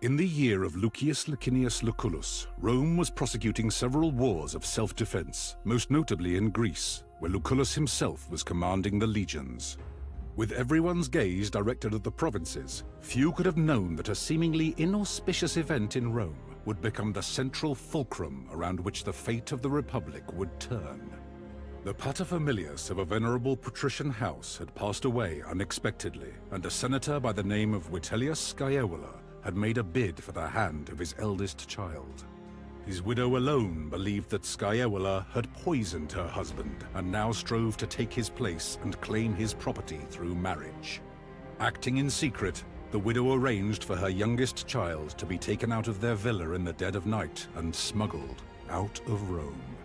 In the year of Lucius Licinius Lucullus, Rome was prosecuting several wars of self-defense, most notably in Greece, where Lucullus himself was commanding the legions. With everyone's gaze directed at the provinces, few could have known that a seemingly inauspicious event in Rome would become the central fulcrum around which the fate of the Republic would turn. The paterfamilias of a venerable patrician house had passed away unexpectedly, and a senator by the name of Vitellius Scaevola had made a bid for the hand of his eldest child. His widow alone believed that Scaevola had poisoned her husband and now strove to take his place and claim his property through marriage. Acting in secret, the widow arranged for her youngest child to be taken out of their villa in the dead of night and smuggled out of Rome.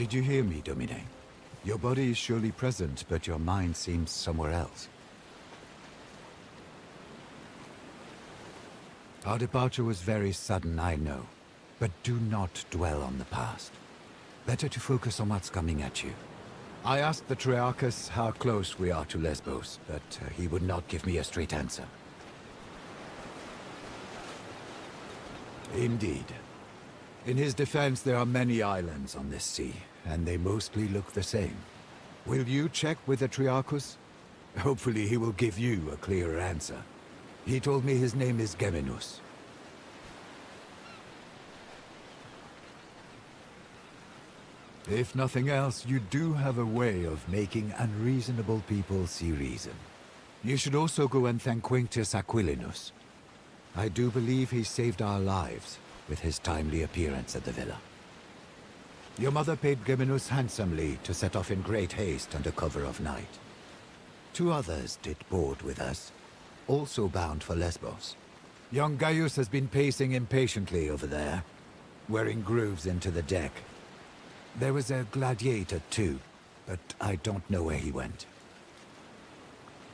Did you hear me, Domine? Your body is surely present, but your mind seems somewhere else. Our departure was very sudden, I know. But do not dwell on the past. Better to focus on what's coming at you. I asked the Triarchus how close we are to Lesbos, but he would not give me a straight answer. Indeed. In his defense, there are many islands on this sea, and they mostly look the same. Will you check with the Triarchus? Hopefully he will give you a clearer answer. He told me his name is Geminus. If nothing else, you do have a way of making unreasonable people see reason. You should also go and thank Quintus Aquilinus. I do believe he saved our lives with his timely appearance at the villa. Your mother paid Geminus handsomely to set off in great haste under cover of night. 2 others did board with us, also bound for Lesbos. Young Gaius has been pacing impatiently over there, wearing grooves into the deck. There was a gladiator too, but I don't know where he went.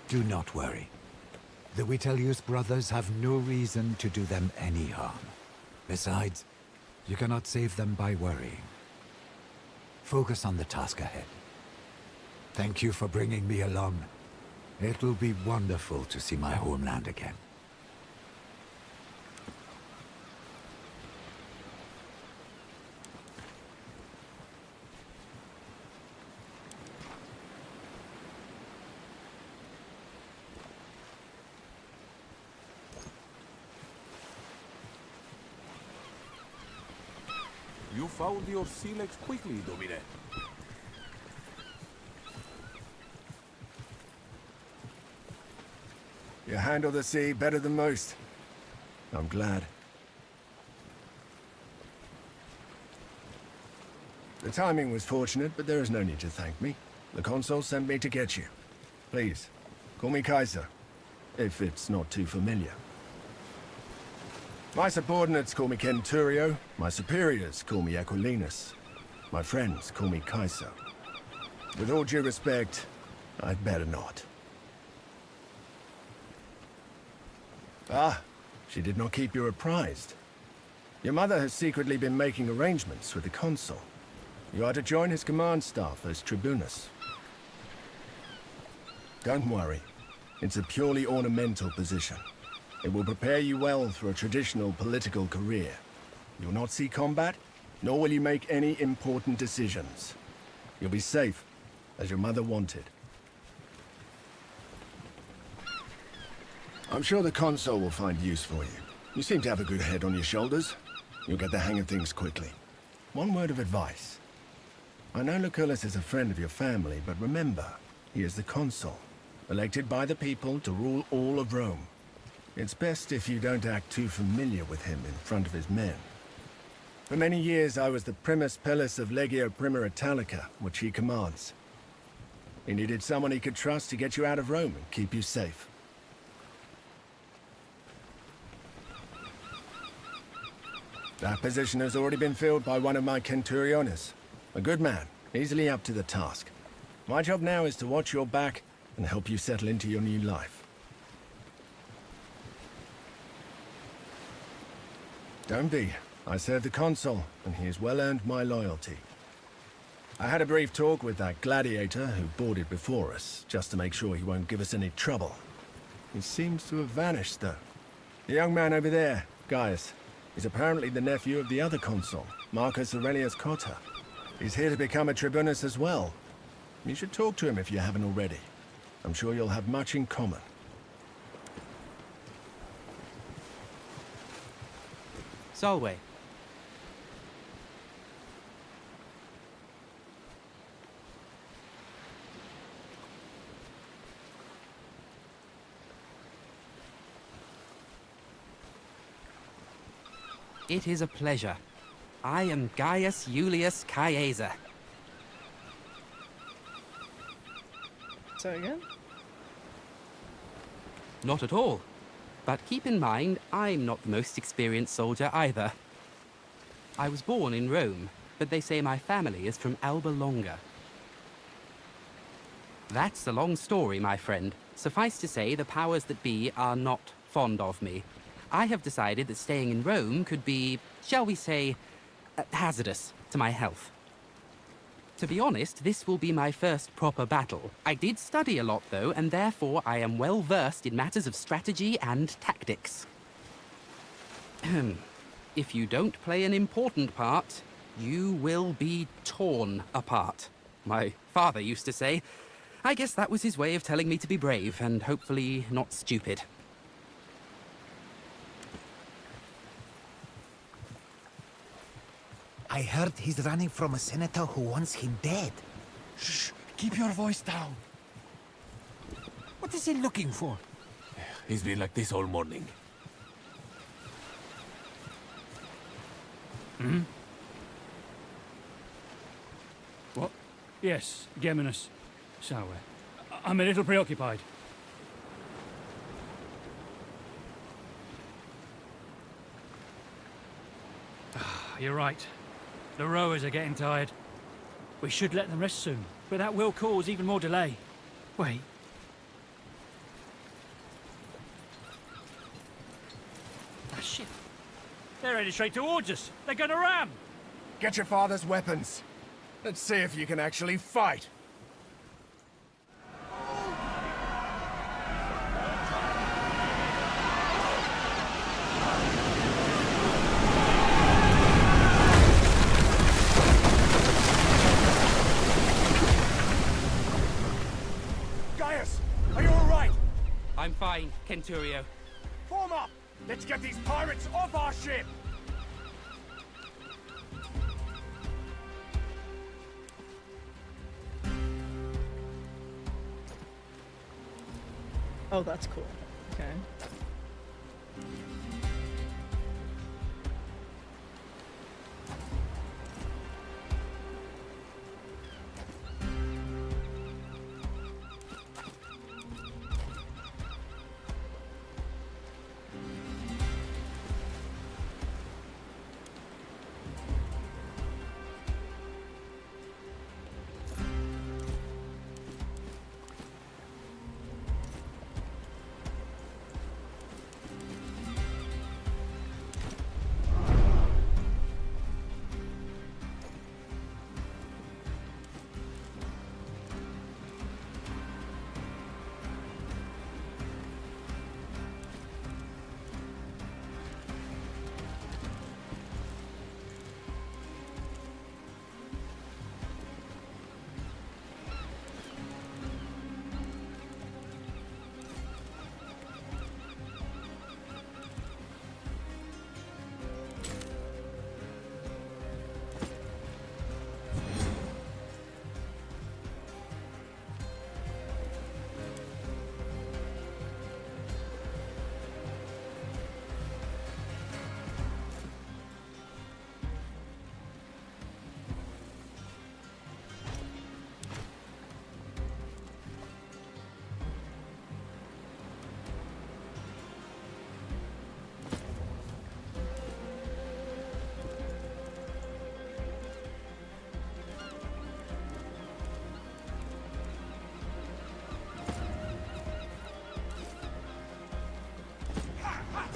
Do not worry. The Vitellius brothers have no reason to do them any harm. Besides, you cannot save them by worrying. Focus on the task ahead. Thank you for bringing me along. It will be wonderful to see my homeland again. You found your sea legs quickly, Domine. You handle the sea better than most. I'm glad. The timing was fortunate, but there is no need to thank me. The consul sent me to get you. Please, call me Kaiser, if it's not too familiar. My subordinates call me Centurio, my superiors call me Aquilinus, my friends call me Kaiser. With all due respect, I'd better not. Ah, she did not keep you apprised. Your mother has secretly been making arrangements with the consul. You are to join his command staff as tribunus. Don't worry. It's a purely ornamental position. It will prepare you well for a traditional political career. You'll not see combat, nor will you make any important decisions. You'll be safe, as your mother wanted. I'm sure the consul will find use for you. You seem to have a good head on your shoulders. You'll get the hang of things quickly. One word of advice. I know Lucullus is a friend of your family, but remember, he is the consul, elected by the people to rule all of Rome. It's best if you don't act too familiar with him in front of his men. For many years, I was the primus pellus of Legio Prima Italica, which he commands. He needed someone he could trust to get you out of Rome and keep you safe. That position has already been filled by one of my Centuriones. A good man, easily up to the task. My job now is to watch your back and help you settle into your new life. Don't be. I serve the consul, and he has well earned my loyalty. I had a brief talk with that gladiator who boarded before us, just to make sure he won't give us any trouble. He seems to have vanished, though. The young man over there, Gaius, is apparently the nephew of the other consul, Marcus Aurelius Cotta. He's here to become a tribunus as well. You should talk to him if you haven't already. I'm sure you'll have much in common. Solway. It is a pleasure. I am Gaius Julius Caesar. So again? Not at all. But keep in mind, I'm not the most experienced soldier either. I was born in Rome, but they say my family is from Alba Longa. That's a long story, my friend. Suffice to say, the powers that be are not fond of me. I have decided that staying in Rome could be, shall we say, hazardous to my health. To be honest, this will be my first proper battle. I did study a lot, though, and therefore I am well versed in matters of strategy and tactics. If you don't play an important part, you will be torn apart. My father used to say. I guess that was his way of telling me to be brave and hopefully not stupid. I heard he's running from a senator who wants him dead. Shh! Keep your voice down. What is he looking for? He's been like this all morning. What? Yes, Geminus. So, I'm a little preoccupied. You're right. The rowers are getting tired. We should let them rest soon, but that will cause even more delay. Wait. Ah, shit. They're headed straight towards us. They're gonna ram! Get your father's weapons. Let's see if you can actually fight. Gaius, are you all right? I'm fine, Centurio. Form up! Let's get these pirates off our ship! Oh, that's cool. Okay.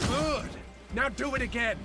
Good! Now do it again!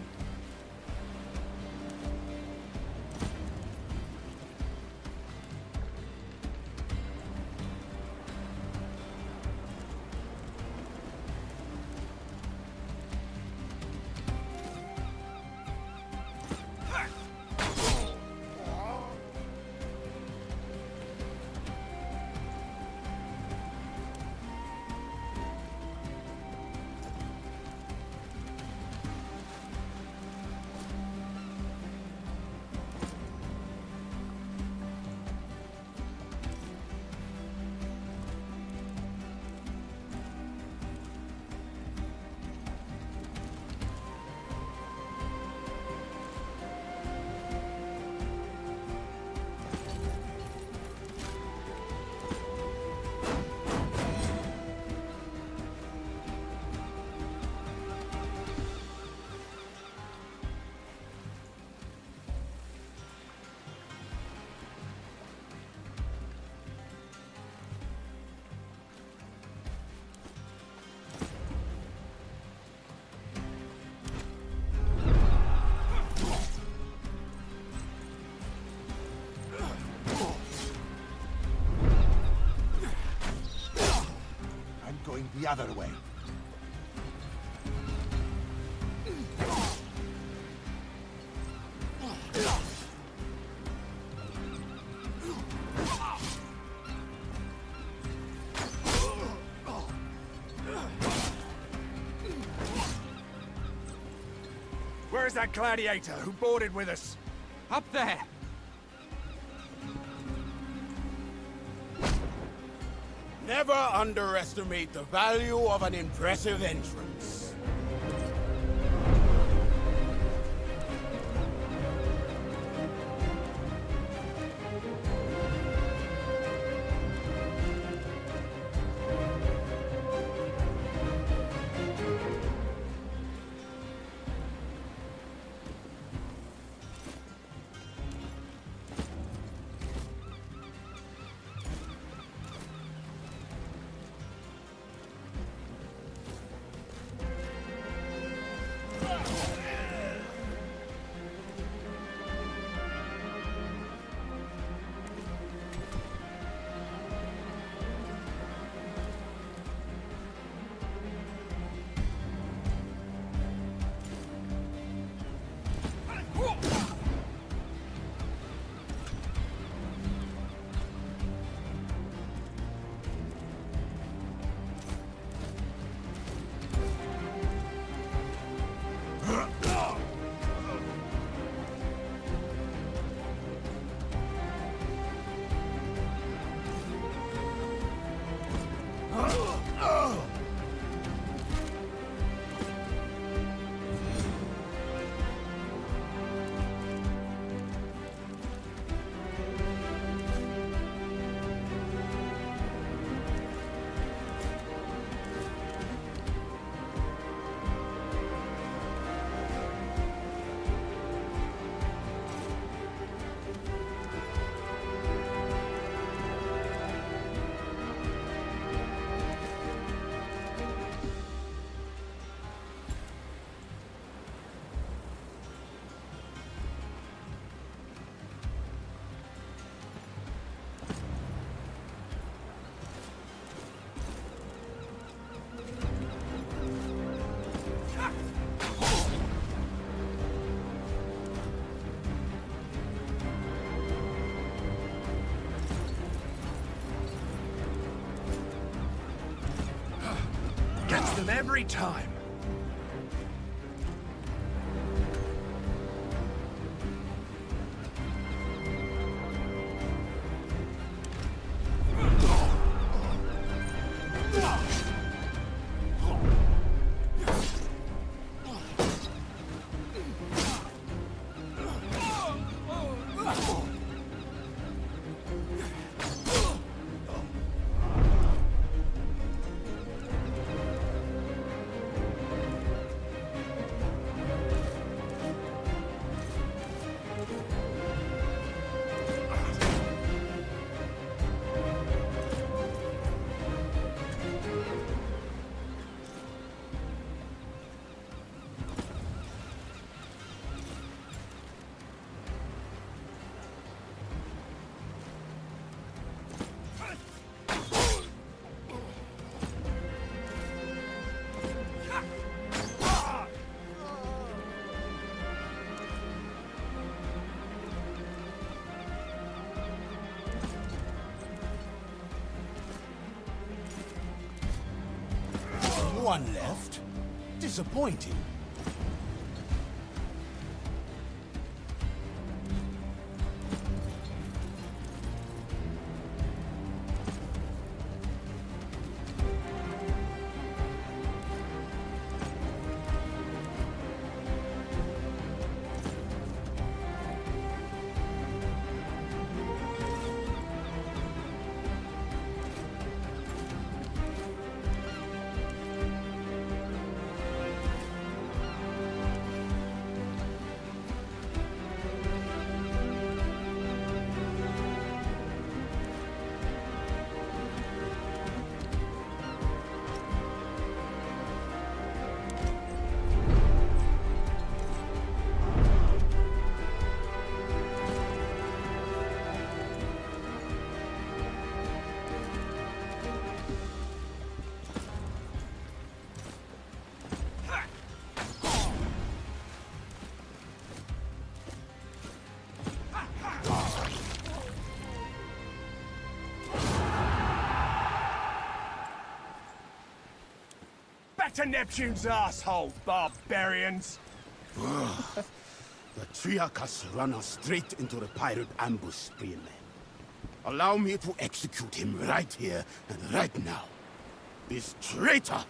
the other way. Where's that gladiator who boarded with us? Up there! Never underestimate the value of an impressive entrance. Gets them every time. One left. Disappointing. to Neptune's asshole, barbarians! The Triarchus run us straight into the pirate ambush, Spearman. Allow me to execute him right here and right now. This traitor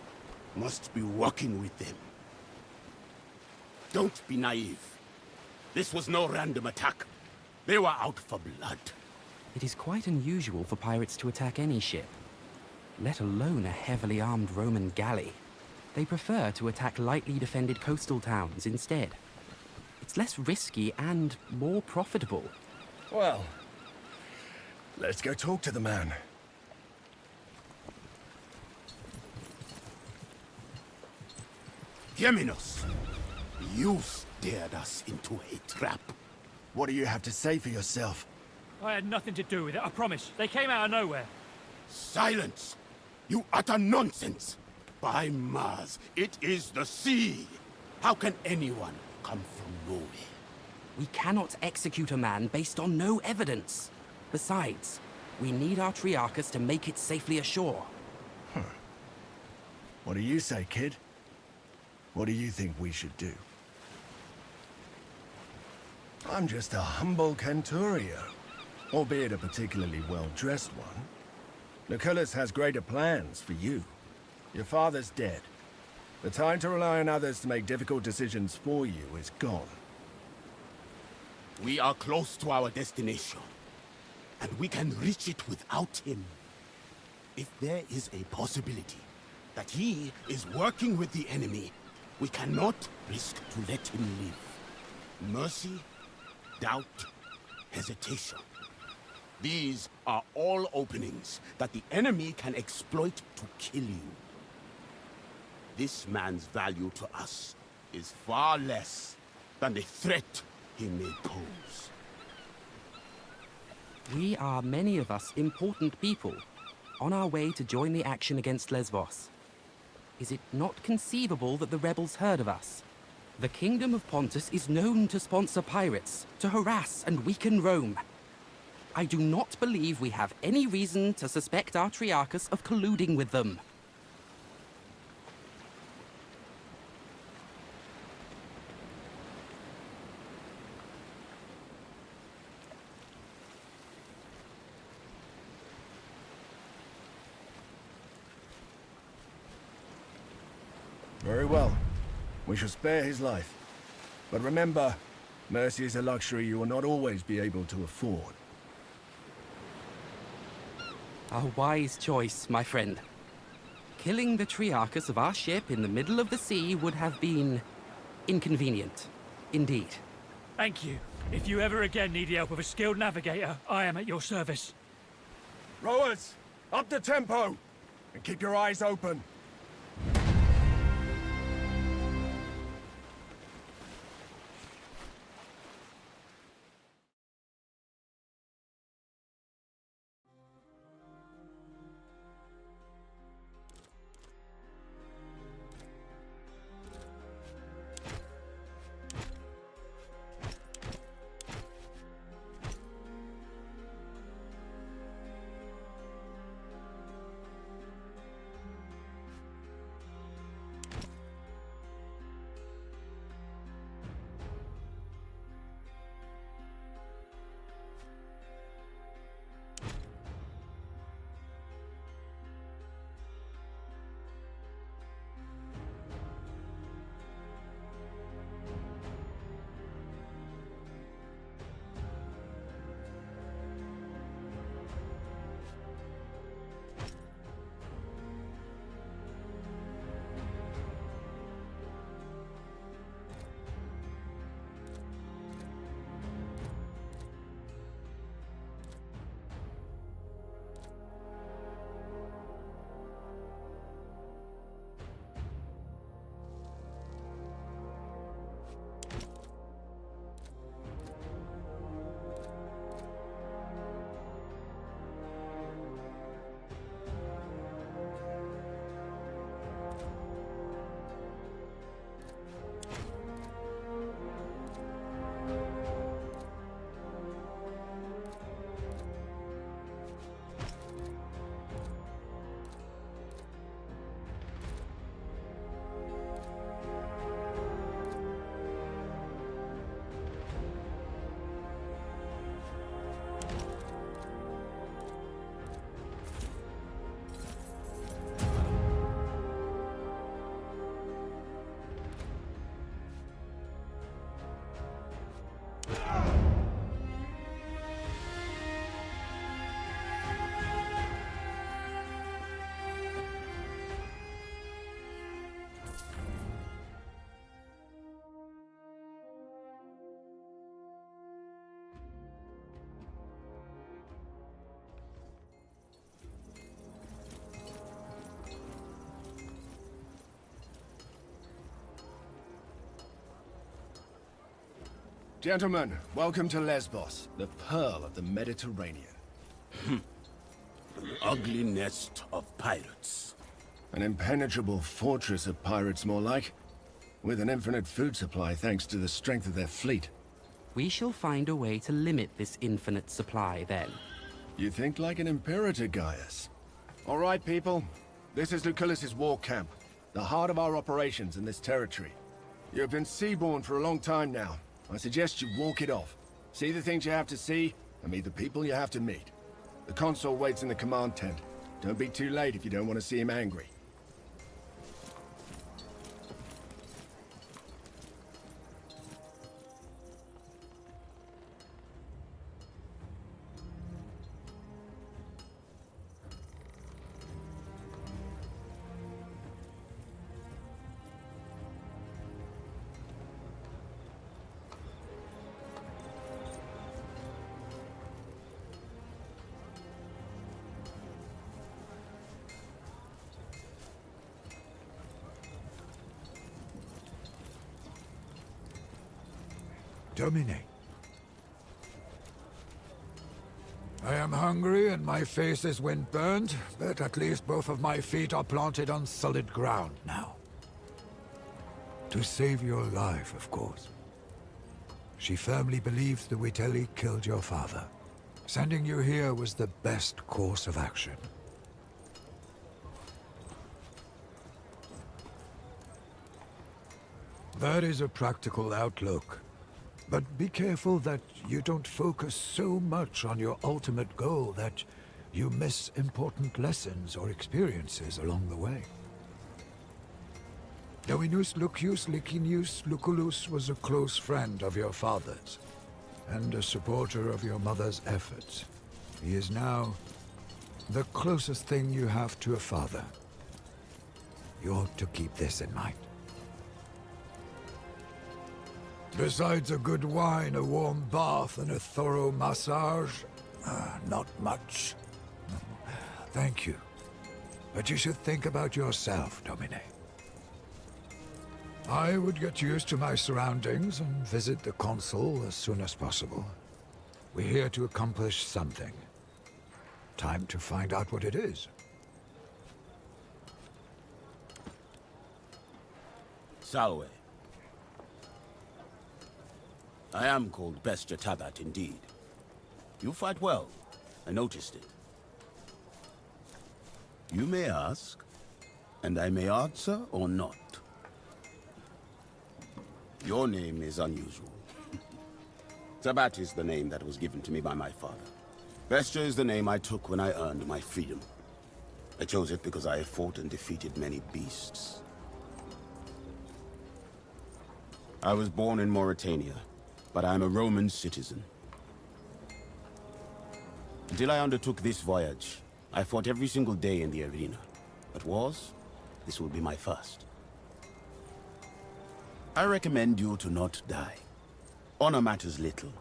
must be working with them. Don't be naive. This was no random attack. They were out for blood. It is quite unusual for pirates to attack any ship, let alone a heavily armed Roman galley. They prefer to attack lightly defended coastal towns instead. It's less risky and more profitable. Well, let's go talk to the man. Geminos, you steered us into a trap. What do you have to say for yourself? I had nothing to do with it, I promise. They came out of nowhere. Silence! You utter nonsense! By Mars, it is the sea! How can anyone come from nowhere? We cannot execute a man based on no evidence. Besides, we need our Triarchus to make it safely ashore. What do you say, kid? What do you think we should do? I'm just a humble Canturio, albeit a particularly well-dressed one. Lucullus has greater plans for you. Your father's dead. The time to rely on others to make difficult decisions for you is gone. We are close to our destination, and we can reach it without him. If there is a possibility that he is working with the enemy, we cannot risk to let him live. Mercy, doubt, hesitation. These are all openings that the enemy can exploit to kill you. This man's value to us is far less than the threat he may pose. We are, many of us, important people, on our way to join the action against Lesbos. Is it not conceivable that the rebels heard of us? The Kingdom of Pontus is known to sponsor pirates, to harass and weaken Rome. I do not believe we have any reason to suspect our Triarchus of colluding with them. Very well. We shall spare his life. But remember, mercy is a luxury you will not always be able to afford. A wise choice, my friend. Killing the Triarchus of our ship in the middle of the sea would have been inconvenient, indeed. Thank you. If you ever again need the help of a skilled navigator, I am at your service. Rowers, up the tempo! And keep your eyes open. Gentlemen, welcome to Lesbos, the pearl of the Mediterranean. An ugly nest of pirates. An impenetrable fortress of pirates, more like. With an infinite food supply thanks to the strength of their fleet. We shall find a way to limit this infinite supply then. You think like an imperator, Gaius. All right, people. This is Lucullus' war camp, the heart of our operations in this territory. You have been seaborne for a long time now. I suggest you walk it off. See the things you have to see, and meet the people you have to meet. The consul waits in the command tent. Don't be too late if you don't want to see him angry. Domine. I am hungry and my face is wind-burned, but at least both of my feet are planted on solid ground now. To save your life, of course. She firmly believes the Witelli killed your father. Sending you here was the best course of action. That is a practical outlook. But be careful that you don't focus so much on your ultimate goal that you miss important lessons or experiences along the way. Dominus Lucius Licinius Lucullus was a close friend of your father's, and a supporter of your mother's efforts. He is now the closest thing you have to a father. You ought to keep this in mind. Besides a good wine, a warm bath, and a thorough massage, not much. Thank you. But you should think about yourself, Domine. I would get used to my surroundings and visit the consul as soon as possible. We're here to accomplish something. Time to find out what it is. Salwe. I am called Bestia Tabat indeed. You fight well. I noticed it. You may ask, and I may answer or not. Your name is unusual. Tabat is the name that was given to me by my father. Bestia is the name I took when I earned my freedom. I chose it because I have fought and defeated many beasts. I was born in Mauritania, but I am a Roman citizen. Until I undertook this voyage, I fought every single day in the arena. But wars, this will be my first. I recommend you to not die. Honor matters little.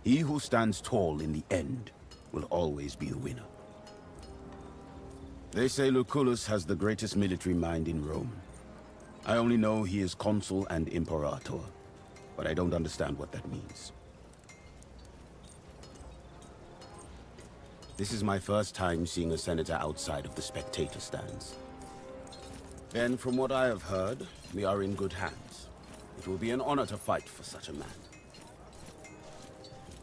He who stands tall in the end will always be the winner. They say Lucullus has the greatest military mind in Rome. I only know he is consul and imperator, but I don't understand what that means. This is my first time seeing a senator outside of the spectator stands. And from what I have heard, we are in good hands. It will be an honor to fight for such a man.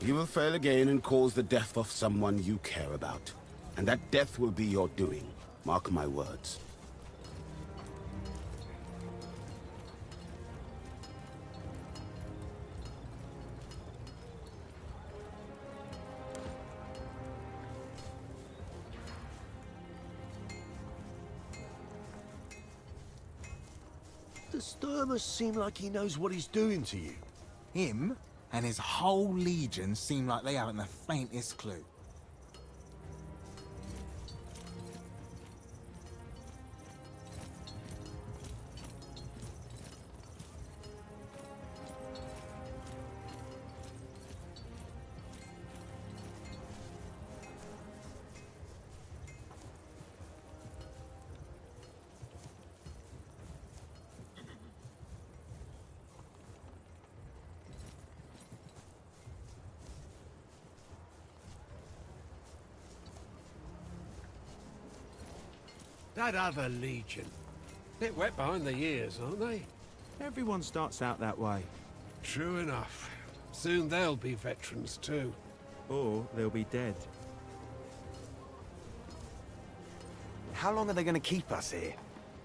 He will fail again and cause the death of someone you care about. And that death will be your doing. Mark my words. Does Sturmus seem like he knows what he's doing to you? Him and his whole legion seem like they haven't the faintest clue. That other Legion. Bit wet behind the ears, aren't they? Everyone starts out that way. True enough. Soon they'll be veterans too. Or they'll be dead. How long are they going to keep us here?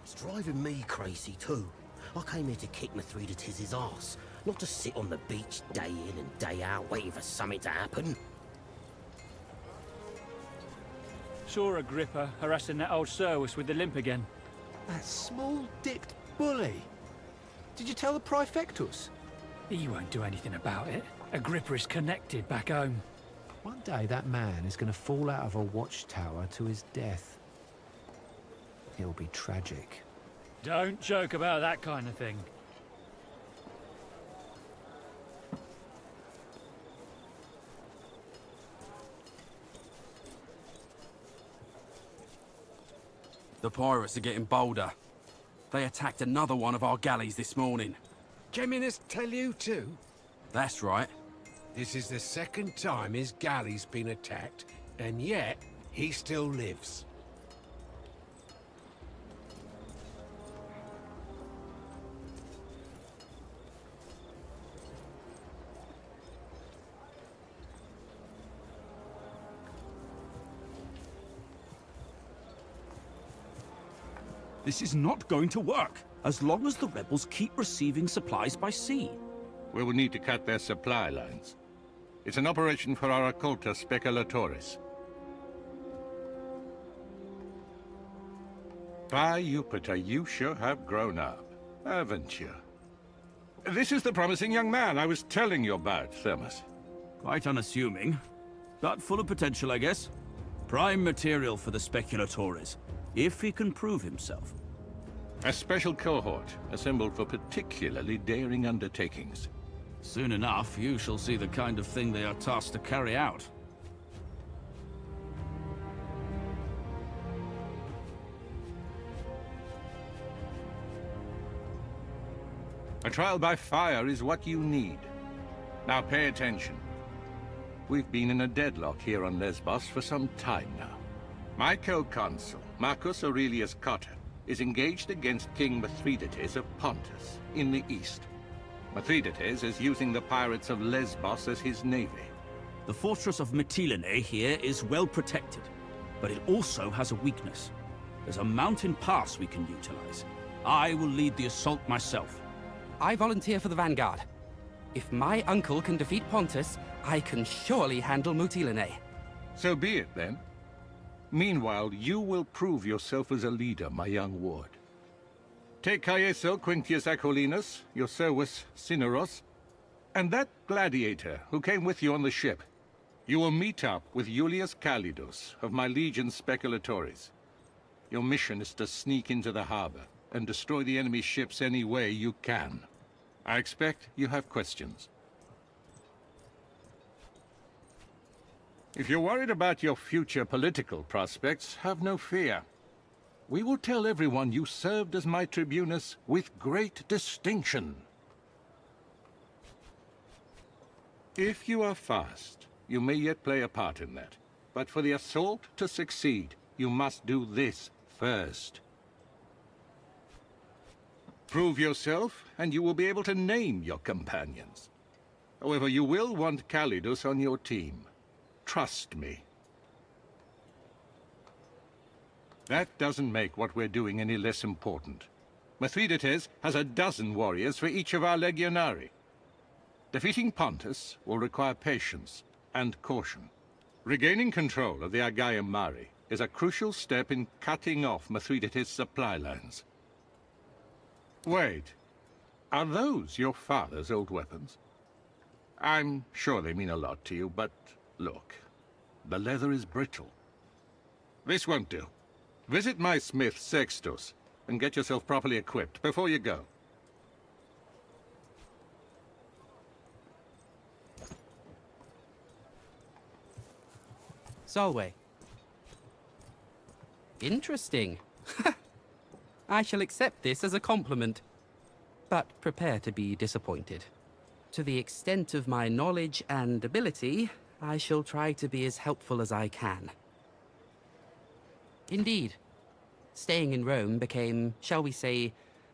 It's driving me crazy too. I came here to kick Mithridates' ass, not to sit on the beach day in and day out waiting for something to happen. Saw Agrippa harassing that old Servus with the limp again. That small-dicked bully. Did you tell the Praefectus? He won't do anything about it. Agrippa is connected back home. One day that man is going to fall out of a watchtower to his death. It'll be tragic. Don't joke about that kind of thing. The pirates are getting bolder. They attacked another one of our galleys this morning. Geminus tell you too? That's right. This is the second time his galley's been attacked, and yet he still lives. This is not going to work, as long as the rebels keep receiving supplies by sea. We will need to cut their supply lines. It's an operation for our occulta speculatores. By Jupiter, you sure have grown up, haven't you? This is the promising young man I was telling you about, Thermus. Quite unassuming, but full of potential, I guess. Prime material for the speculatores, if he can prove himself. A special cohort, assembled for particularly daring undertakings. Soon enough, you shall see the kind of thing they are tasked to carry out. A trial by fire is what you need. Now pay attention. We've been in a deadlock here on Lesbos for some time now. My co-consul, Marcus Aurelius Cotta, is engaged against King Mithridates of Pontus, in the east. Mithridates is using the pirates of Lesbos as his navy. The fortress of Mytilene here is well protected, but it also has a weakness. There's a mountain pass we can utilize. I will lead the assault myself. I volunteer for the vanguard. If my uncle can defeat Pontus, I can surely handle Mytilene. So be it, then. Meanwhile, you will prove yourself as a leader, my young ward. Take Caeso Quinctius Acollinus, your Servus Cineros, and that gladiator who came with you on the ship. You will meet up with Julius Calidus of my legion Speculatores. Your mission is to sneak into the harbor and destroy the enemy ships any way you can. I expect you have questions. If you're worried about your future political prospects, have no fear. We will tell everyone you served as my tribunus with great distinction. If you are fast, you may yet play a part in that. But for the assault to succeed, you must do this first. Prove yourself, and you will be able to name your companions. However, you will want Calidus on your team. Trust me. That doesn't make what we're doing any less important. Mithridates has a dozen warriors for each of our legionari. Defeating Pontus will require patience and caution. Regaining control of the Aegaeum Mare is a crucial step in cutting off Mithridates' supply lines. Wait, are those your father's old weapons? I'm sure they mean a lot to you, but look, the leather is brittle. This won't do. Visit my smith, Sextus, and get yourself properly equipped before you go. Solway. Interesting. I shall accept this as a compliment, but prepare to be disappointed. To the extent of my knowledge and ability, I shall try to be as helpful as I can. Indeed, Staying in Rome became, shall we say,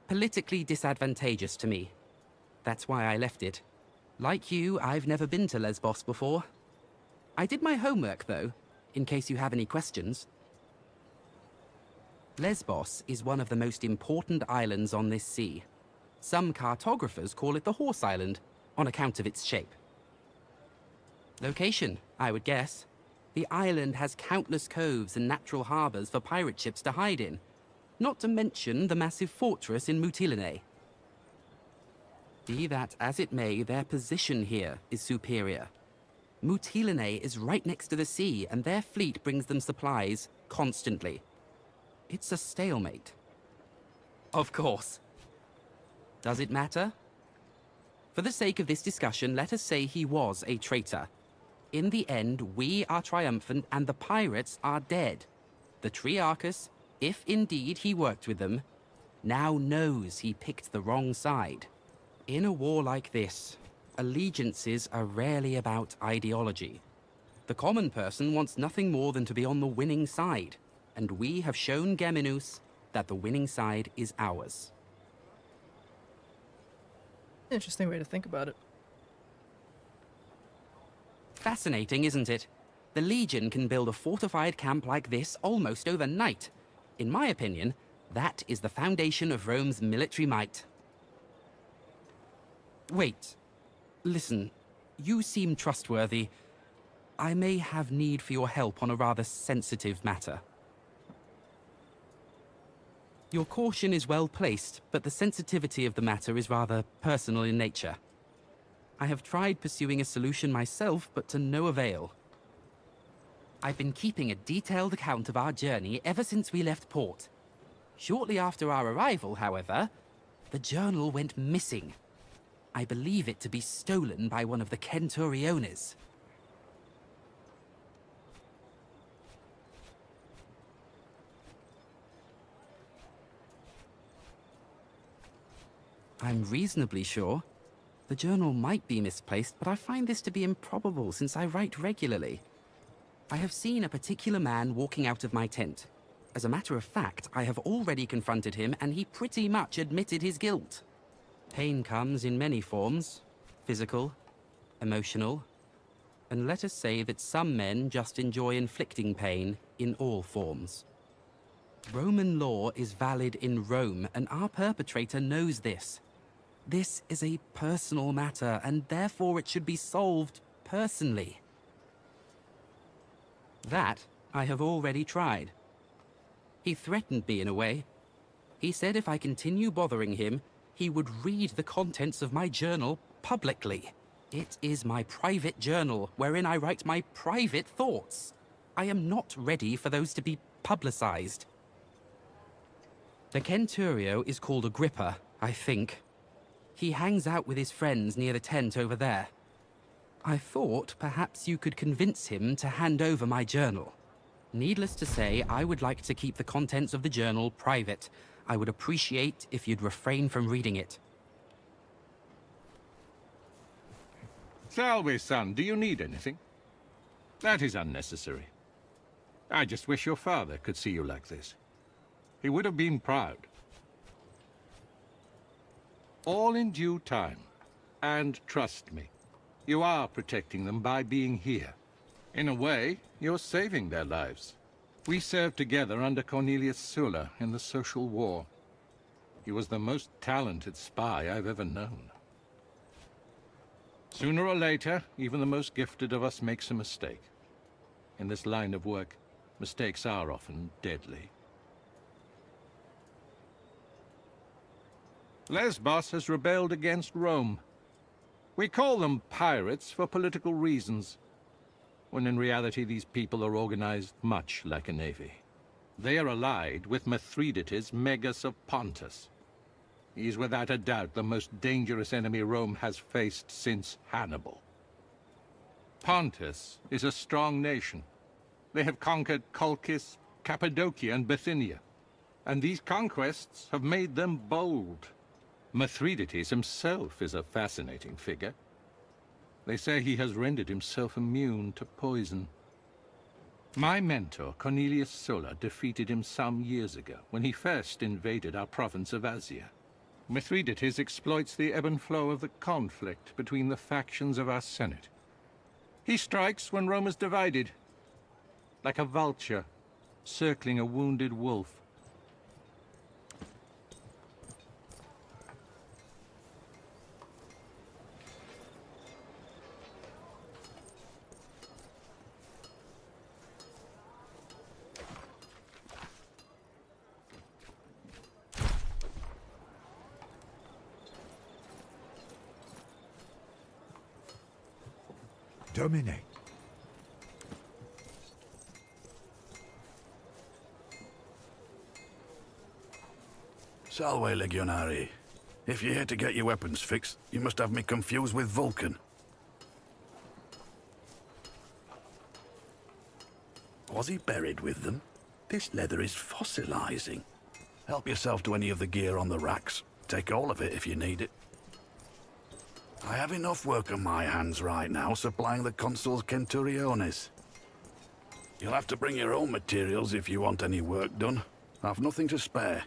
politically disadvantageous to me. That's why I left it. Like you, I've never been to Lesbos before. I did my homework, though, in case you have any questions. Lesbos is one of the most important islands on this sea. Some cartographers call it the Horse Island, on account of its shape. Location, I would guess. The island has countless coves and natural harbors for pirate ships to hide in, not to mention the massive fortress in Mytilene. Be that as it may, their position here is superior. Mytilene is right next to the sea, and their fleet brings them supplies constantly. It's a stalemate. Of course. Does it matter? For the sake of this discussion, let us say he was a traitor. In the end, we are triumphant and the pirates are dead. The Triarchus, if indeed he worked with them, now knows he picked the wrong side. In a war like this, allegiances are rarely about ideology. The common person wants nothing more than to be on the winning side, and we have shown Geminus that the winning side is ours. Interesting way to think about it. Fascinating, isn't it? The Legion can build a fortified camp like this almost overnight. In my opinion, that is the foundation of Rome's military might. Wait. Listen, you seem trustworthy. I may have need for your help on a rather sensitive matter. Your caution is well placed, but the sensitivity of the matter is rather personal in nature. I have tried pursuing a solution myself, but to no avail. I've been keeping a detailed account of our journey ever since we left port. Shortly after our arrival, however, the journal went missing. I believe it to be stolen by one of the Centuriones. I'm reasonably sure. The journal might be misplaced, but I find this to be improbable since I write regularly. I have seen a particular man walking out of my tent. As a matter of fact, I have already confronted him and he pretty much admitted his guilt. Pain comes in many forms. Physical, emotional, and let us say that some men just enjoy inflicting pain in all forms. Roman law is valid in Rome, and our perpetrator knows this. This is a personal matter, and therefore it should be solved personally. That I have already tried. He threatened me in a way. He said if I continue bothering him, he would read the contents of my journal publicly. It is my private journal, wherein I write my private thoughts. I am not ready for those to be publicized. The Centurio is called Agrippa, I think. He hangs out with his friends near the tent over there. I thought perhaps you could convince him to hand over my journal. Needless to say, I would like to keep the contents of the journal private. I would appreciate if you'd refrain from reading it. Salve, son. Do you need anything? That is unnecessary. I just wish your father could see you like this. He would have been proud. All in due time. And trust me, you are protecting them by being here. In a way, you're saving their lives. We served together under Cornelius Sulla in the Social War. He was the most talented spy I've ever known. Sooner or later, even the most gifted of us makes a mistake. In this line of work, mistakes are often deadly. Lesbos has rebelled against Rome. We call them pirates for political reasons, when in reality these people are organized much like a navy. They are allied with Mithridates, Megas of Pontus. He is without a doubt the most dangerous enemy Rome has faced since Hannibal. Pontus is a strong nation. They have conquered Colchis, Cappadocia, and Bithynia, and these conquests have made them bold. Mithridates himself is a fascinating figure. They say he has rendered himself immune to poison. My mentor, Cornelius Sulla, defeated him some years ago when he first invaded our province of Asia. Mithridates exploits the ebb and flow of the conflict between the factions of our Senate. He strikes when Rome is divided, like a vulture circling a wounded wolf. Dominate. Salve, Legionari. If you're here to get your weapons fixed, you must have me confused with Vulcan. Was he buried with them? This leather is fossilizing. Help yourself to any of the gear on the racks. Take all of it if you need it. I have enough work on my hands right now supplying the consul's centuriones. You'll have to bring your own materials if you want any work done. I've nothing to spare.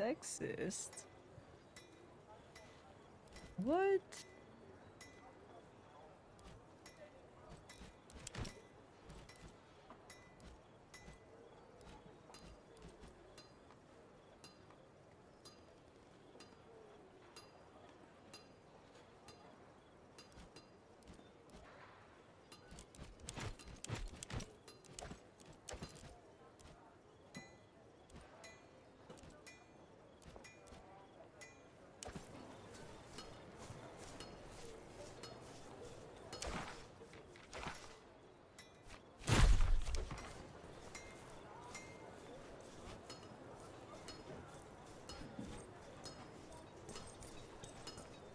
Sexist? What?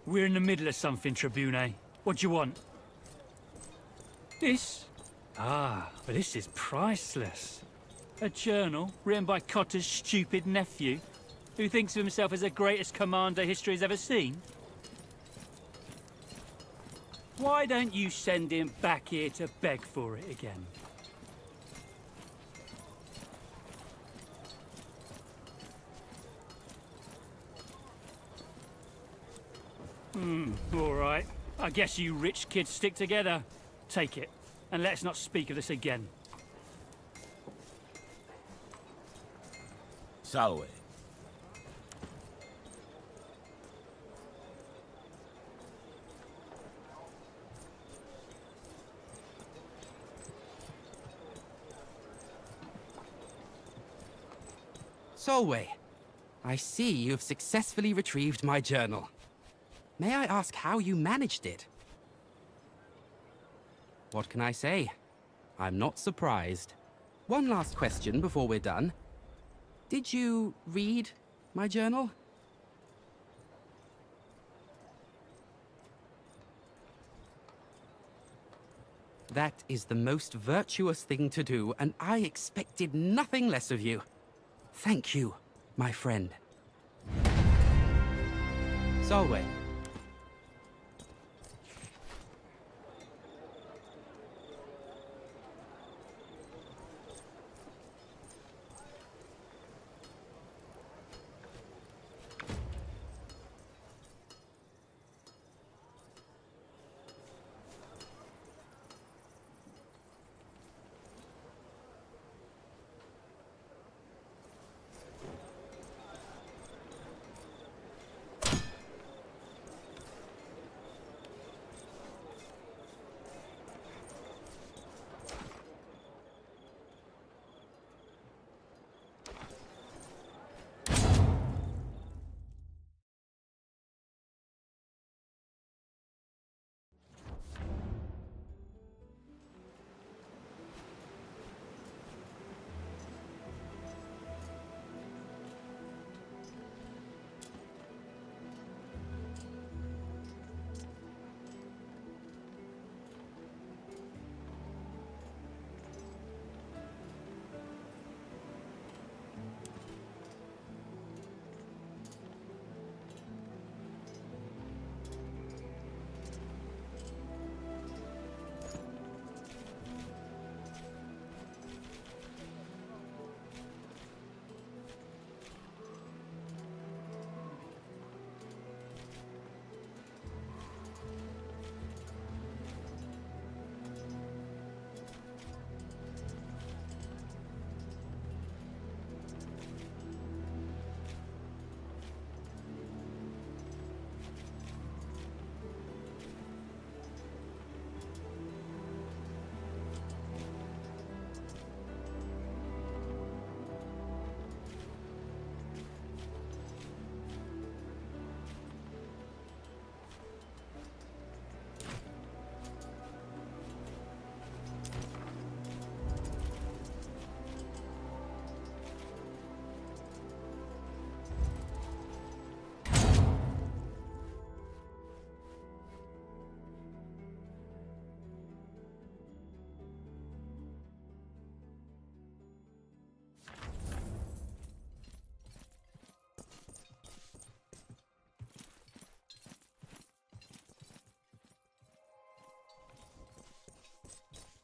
We're in the middle of something, Tribune. What do you want? This? Ah, but this is priceless. A journal written by Cotter's stupid nephew, who thinks of himself as the greatest commander history has ever seen. Why don't you send him back here to beg for it again? All right. I guess you rich kids stick together. Take it, and let's not speak of this again. Salve. Solway, I see you've successfully retrieved my journal. May I ask how you managed it? What can I say? I'm not surprised. One last question before we're done. Did you read my journal? That is the most virtuous thing to do, and I expected nothing less of you. Thank you, my friend. Solway.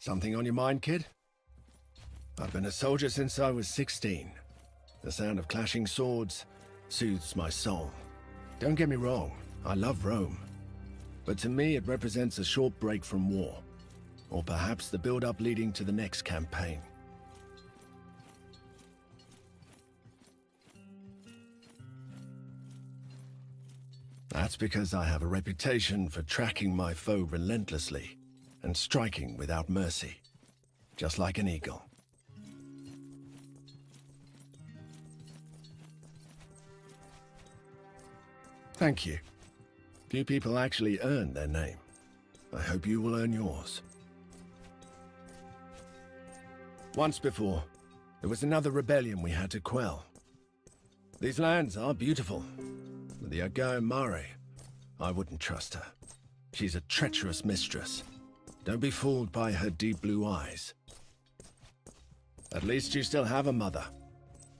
Something on your mind, kid? I've been a soldier since I was 16. The sound of clashing swords, soothes my soul. Don't get me wrong, I love Rome. But to me it represents a short break from war. Or perhaps the build-up leading to the next campaign. That's because I have a reputation for tracking my foe relentlessly and striking without mercy, just like an eagle. Thank you. Few people actually earn their name. I hope you will earn yours. Once before, there was another rebellion we had to quell. These lands are beautiful, but the Agao Mare, I wouldn't trust her. She's a treacherous mistress. Don't be fooled by her deep blue eyes. At least you still have a mother.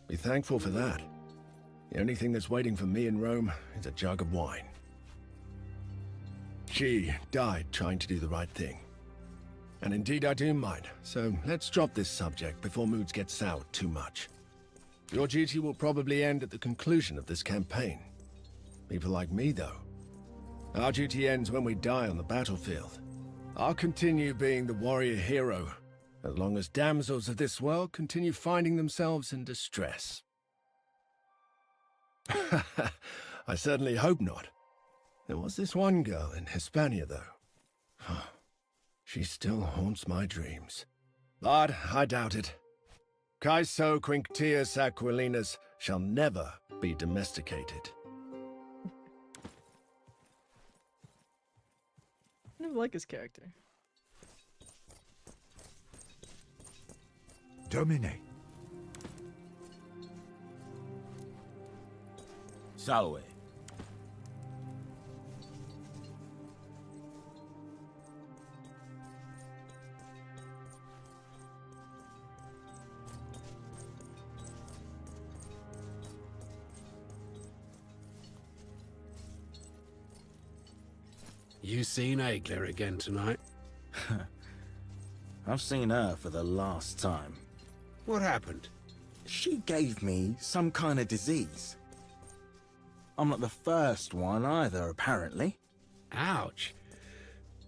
Be thankful for that. The only thing that's waiting for me in Rome is a jug of wine. She died trying to do the right thing. And indeed I do mind, so let's drop this subject before moods get soured too much. Your duty will probably end at the conclusion of this campaign. People like me, though. Our duty ends when we die on the battlefield. I'll continue being the warrior hero, as long as damsels of this world continue finding themselves in distress. I certainly hope not. There was this one girl in Hispania, though. She still haunts my dreams. But I doubt it. Caeso Quinctius Aquilinus shall never be domesticated. I never like his character. Domine. Salve. You seen Aegler again tonight? I've seen her for the last time. What happened? She gave me some kind of disease. I'm not the first one either, apparently. Ouch.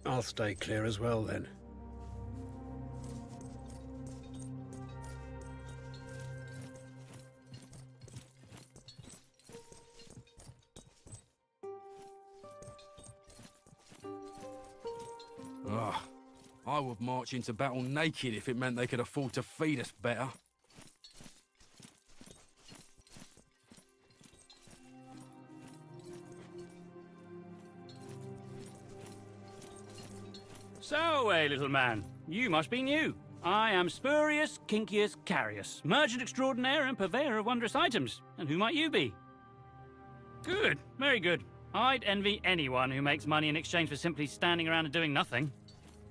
I'll stay clear as well, then. Ugh. I would march into battle naked if it meant they could afford to feed us better. So, little man, you must be new. I am Spurius Quinctius Carius, merchant extraordinaire and purveyor of wondrous items. And who might you be? Good, very good. I'd envy anyone who makes money in exchange for simply standing around and doing nothing.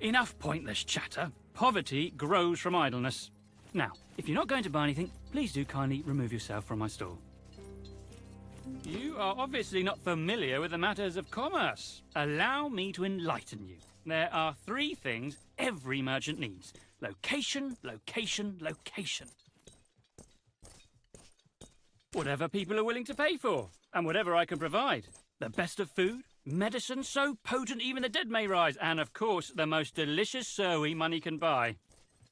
Enough pointless chatter. Poverty grows from idleness. Now, if you're not going to buy anything, please do kindly remove yourself from my stall. You are obviously not familiar with the matters of commerce. Allow me to enlighten you. There are three things every merchant needs. Location, location, location. Whatever people are willing to pay for, and whatever I can provide. The best of food, medicine so potent even the dead may rise, and of course, the most delicious Zoe money can buy.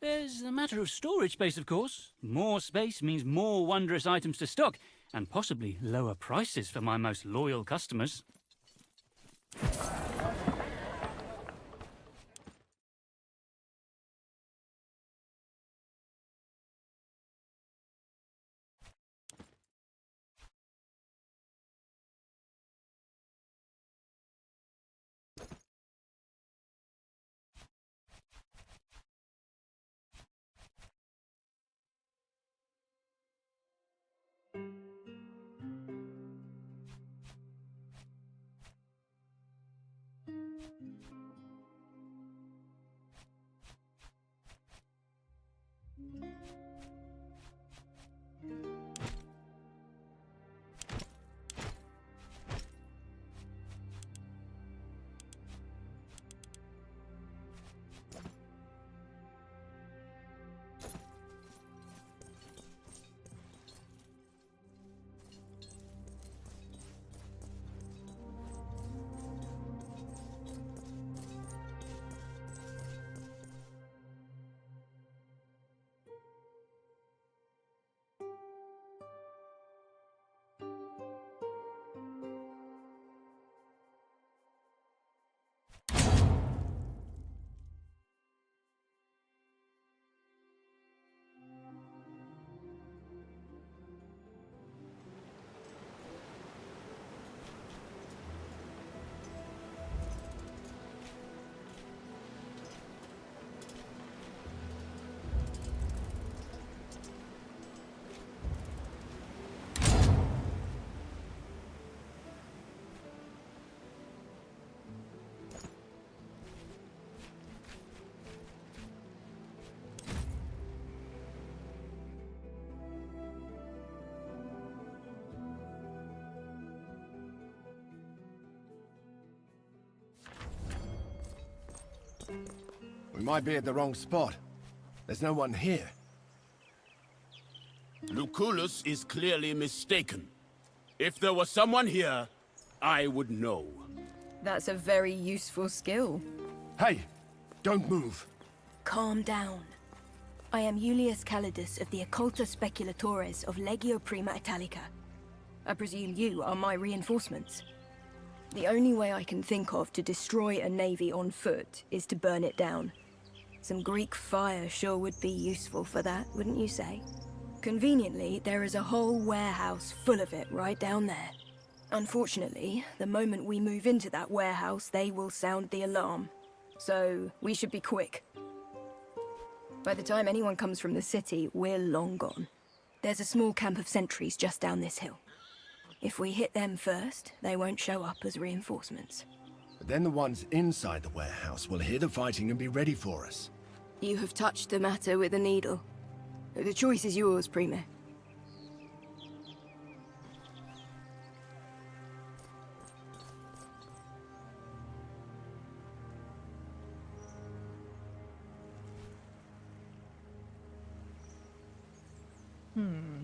There's the matter of storage space, of course. More space means more wondrous items to stock, and possibly lower prices for my most loyal customers. We might be at the wrong spot. There's no one here. Lucullus is clearly mistaken. If there was someone here, I would know. That's a very useful skill. Hey! Don't move. Calm down. I am Julius Calidus of the Occulta Speculatores of Legio Prima Italica. I presume you are my reinforcements. The only way I can think of to destroy a navy on foot is to burn it down. Some Greek fire sure would be useful for that, wouldn't you say? Conveniently, there is a whole warehouse full of it right down there. Unfortunately, the moment we move into that warehouse, they will sound the alarm. So, we should be quick. By the time anyone comes from the city, we're long gone. There's a small camp of sentries just down this hill. If we hit them first, they won't show up as reinforcements. But then the ones inside the warehouse will hear the fighting and be ready for us. You have touched the matter with a needle. The choice is yours, Prime. Hmm.